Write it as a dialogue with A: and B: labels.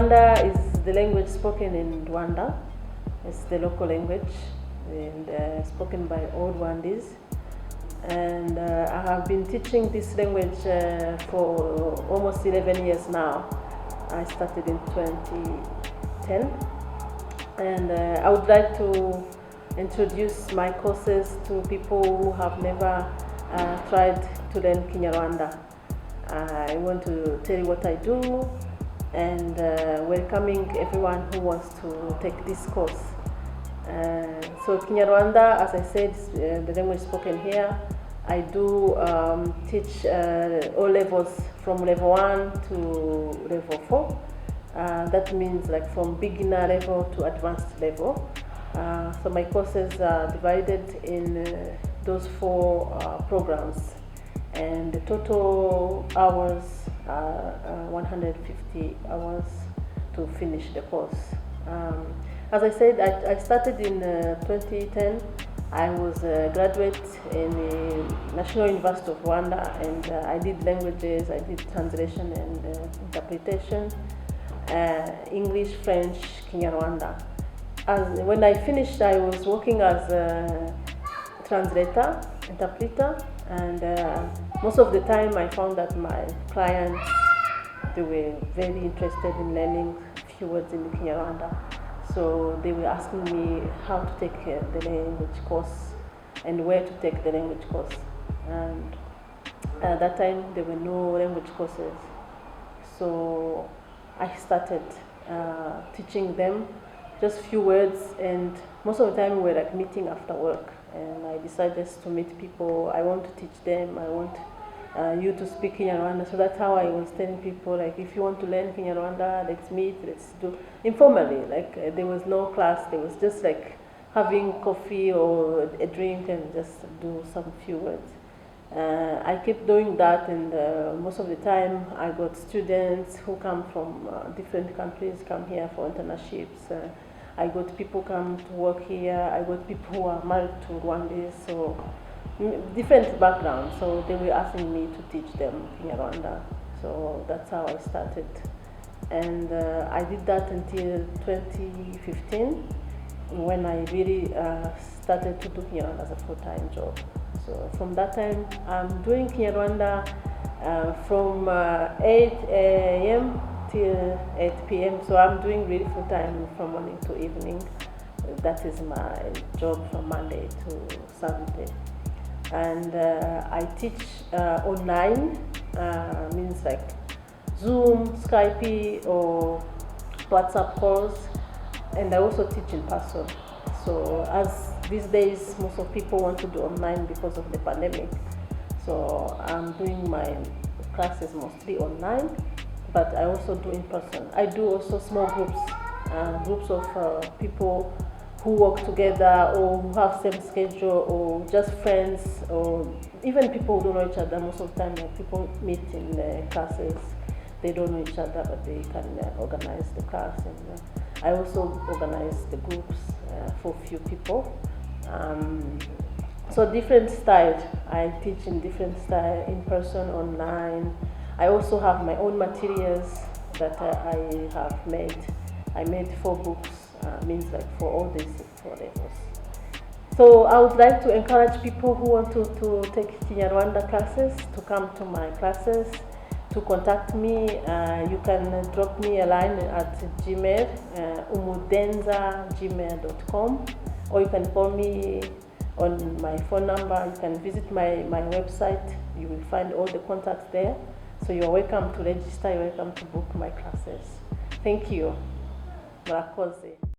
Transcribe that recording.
A: Kinyarwanda is the language spoken in Rwanda. It's the local language and spoken by all Rwandese. And I have been teaching this language for almost 11 years now. I started in 2010. And I would like to introduce my courses to people who have never tried to learn Kinyarwanda. I want to tell you what I do and welcoming everyone who wants to take this course. So Kinyarwanda, as I said, the language spoken here. I do teach all levels from level 1 to level 4. That means like from beginner level to advanced level. So my courses are divided in those 4 programs, and the total hours are 150 hours to finish the course. As I said, I started in 2010. I was a graduate in the National University of Rwanda, and I did languages, I did translation and interpretation, English, French, Kinyarwanda. When I finished, I was working as a translator, interpreter, and most of the time I found that my clients, they were very interested in learning a few words in Kinyarwanda. So they were asking me how to take the language course and where to take the language course. And at that time, there were no language courses. So I started teaching them just few words, and most of the time we were like meeting after work. And I decided to meet people. I want to teach them. I want you to speak Kinyarwanda. So that's how I was telling people, like, if you want to learn Kinyarwanda, let's meet, let's do informally. Like there was no class. There was just like having coffee or a drink and just do some few words. I kept doing that, and most of the time I got students who come from different countries come here for internships. I got people come to work here. I got people who are married to Rwandese, so different backgrounds. So they were asking me to teach them Kinyarwanda. So that's how I started, and I did that until 2015, when I really started to do Kinyarwanda as a full-time job. So from that time, I'm doing Kinyarwanda from 8 a.m. till 8 p.m. So I'm doing really full time from morning to evening. That is my job from Monday to Sunday. And I teach online, means like Zoom, Skype, or WhatsApp calls. And I also teach in person. So as these days, most of people want to do online because of the pandemic. So I'm doing my classes mostly online, but I also do in person. I do also small groups, groups of people who work together or who have same schedule, or just friends, or even people who don't know each other. Most of the time, when people meet in classes, they don't know each other, but they can organize the class. And I also organize the groups for few people. So different styles. I teach in different style, in person, online. I also have my own materials that I have made. I made 4 books, means like for all these 4 levels. So I would like to encourage people who want to take Kinyarwanda classes to come to my classes, to contact me. You can drop me a line at Gmail, umudenza@gmail.com, or you can call me on my phone number. You can visit my website. You will find all the contacts there. So you're welcome to register. You're welcome to book my classes. Thank you. Murakoze.